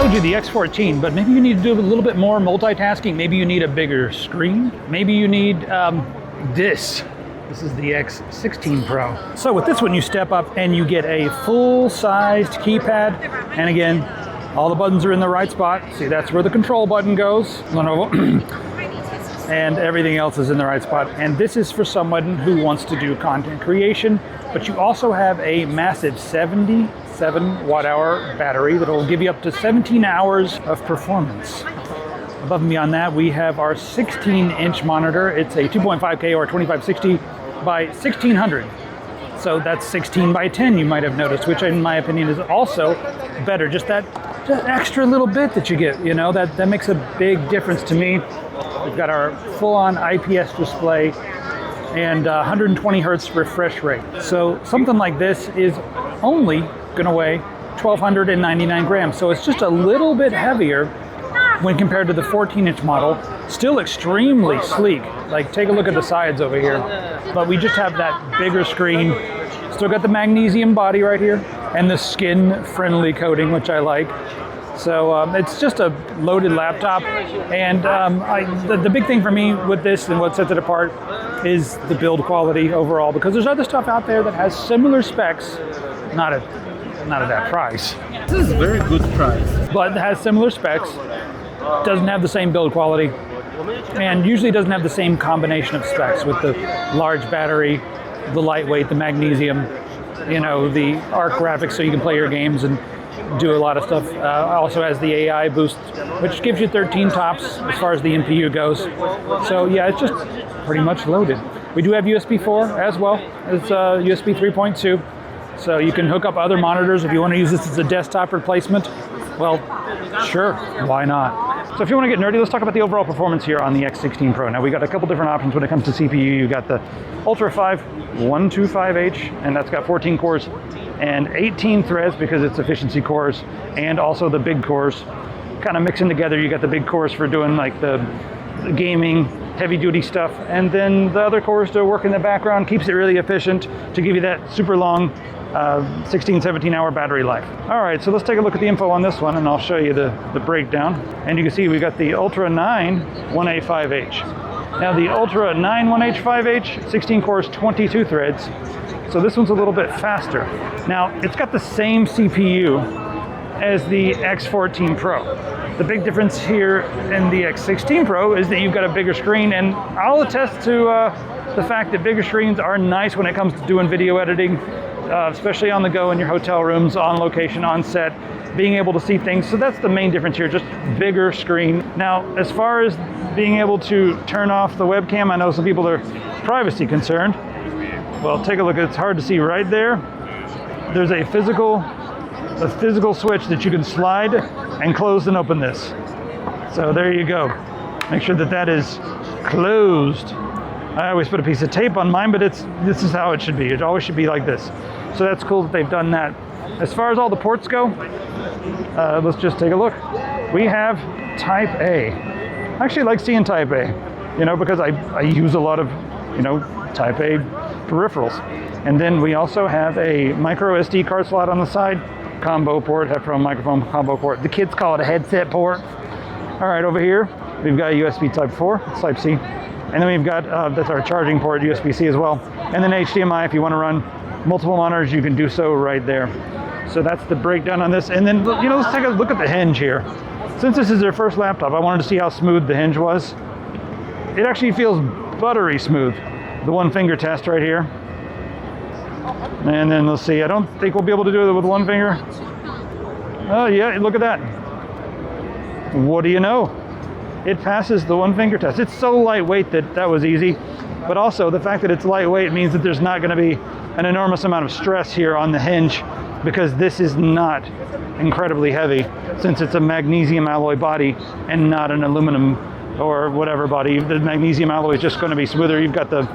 showed you the X14, but maybe you need to do a little bit more multitasking. Maybe you need a bigger screen. Maybe you need this. This is the X16 Pro. So with this one, you step up and you get a full-sized keypad. And again, all the buttons are in the right spot. See, that's where the control button goes. And everything else is in the right spot. And this is for someone who wants to do content creation, but you also have a massive 77 watt-hour battery that will give you up to 17 hours of performance. Above and beyond that, we have our 16-inch monitor. It's a 2.5K or 2560 by 1600. So that's 16 by 10, you might have noticed, which in my opinion is also better. Just that extra little bit that you get, you know, that makes a big difference to me. We've got our full-on IPS display and 120 hertz refresh rate. So something like this is only gonna weigh 1,299 grams. So it's just a little bit heavier when compared to the 14-inch model. Still extremely sleek. Like, take a look at the sides over here. But we just have that bigger screen. Still got the magnesium body right here and the skin-friendly coating, which I like. So it's just a loaded laptop. And the big thing for me with this and what sets it apart is the build quality overall, because there's other stuff out there that has similar specs, not at that price. This is a very good price. But it has similar specs, doesn't have the same build quality, and usually doesn't have the same combination of specs with the large battery, the lightweight, the magnesium, you know, the ARC graphics so you can play your games and do a lot of stuff. Also has the AI boost, which gives you 13 tops as far as the NPU goes. So yeah, it's just pretty much loaded. We do have USB 4 as well. It's USB 3.2. So you can hook up other monitors if you want to use this as a desktop replacement. Well, sure, why not? So if you want to get nerdy, let's talk about the overall performance here on the X16 Pro. Now we got a couple different options when it comes to CPU. You got the Ultra 5 125H, and that's got 14 cores and 18 threads because it's efficiency cores, and also the big cores. Kind of mixing together, you got the big cores for doing like the gaming, heavy duty stuff, and then the other cores to work in the background, keeps it really efficient to give you that super long 16, 17 hour battery life. All right, so let's take a look at the info on this one and I'll show you the breakdown. And you can see we got the Ultra 9 1A5H. Now the Ultra 9 1H 5H, 16 cores, 22 threads. So this one's a little bit faster. Now it's got the same CPU as the X14 Pro. The big difference here in the X16 Pro is that you've got a bigger screen, and I'll attest to the fact that bigger screens are nice when it comes to doing video editing, especially on the go in your hotel rooms, on location, on set, being able to see things. So that's the main difference here, just bigger screen. Now, as far as being able to turn off the webcam, I know some people are privacy concerned. Well, take a look, it's hard to see right there. There's a physical switch that you can slide and close and open this. So there you go. Make sure that is closed. I always put a piece of tape on mine, but this is how it should be. It always should be like this. So that's cool that they've done that. As far as all the ports go, let's just take a look. We have Type A. I actually like seeing Type A, you know, because I use a lot of, you know, Type A peripherals. And then we also have a microSD card slot on the side, combo port, headphone microphone combo port. The kids call it a headset port. All right, over here, we've got a USB Type 4, it's Type C. And then we've got, that's our charging port, USB-C as well. And then HDMI, if you want to run multiple monitors, you can do so right there. So that's the breakdown on this. And then, you know, let's take a look at the Hinge here. Since this is their first laptop, I wanted to see how smooth the Hinge was. It actually feels buttery smooth. The one finger test right here. And then let's see, I don't think we'll be able to do it with one finger. Oh yeah, look at that. What do you know? It passes the one finger test. It's so lightweight that was easy. But also the fact that it's lightweight means that there's not gonna be an enormous amount of stress here on the Hinge, because this is not incredibly heavy since it's a magnesium alloy body and not an aluminum or whatever body. The magnesium alloy is just gonna be smoother. You've got the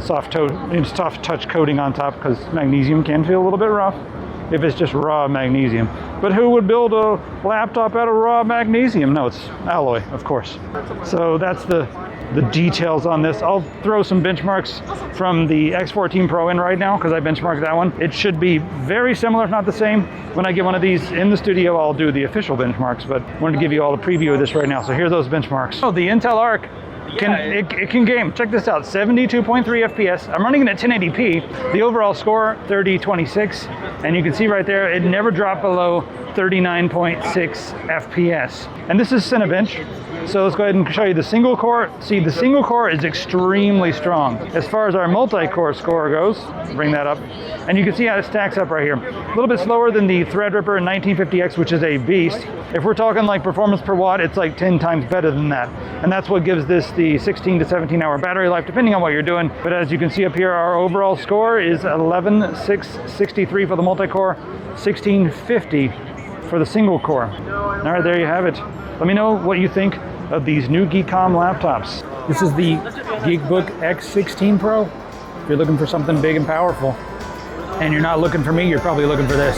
soft touch coating on top, because magnesium can feel a little bit rough if it's just raw magnesium. But who would build a laptop out of raw magnesium? No, it's alloy, of course. So that's the the details on this. I'll throw some benchmarks from the X14 Pro in right now because I benchmarked that one. It should be very similar, if not the same. When I get one of these in the studio, I'll do the official benchmarks, but I wanted to give you all a preview of this right now. So here's those benchmarks. Oh, the Intel Arc it can game. Check this out, 72.3 FPS. I'm running it at 1080p. The overall score, 3026. And you can see right there, it never dropped below 39.6 FPS. And this is Cinebench. So let's go ahead and show you the single core. See, the single core is extremely strong. As far as our multi-core score goes, bring that up. And you can see how it stacks up right here. A little bit slower than the Threadripper 1950X, which is a beast. If we're talking like performance per watt, it's like 10 times better than that. And that's what gives this the 16 to 17 hour battery life, depending on what you're doing. But as you can see up here, our overall score is 11,663 for the multi-core, 1650 for the single core. All right, there you have it. Let me know what you think of these new GeekOM laptops. This is the GeekBook X16 Pro. If you're looking for something big and powerful, and you're not looking for me, you're probably looking for this.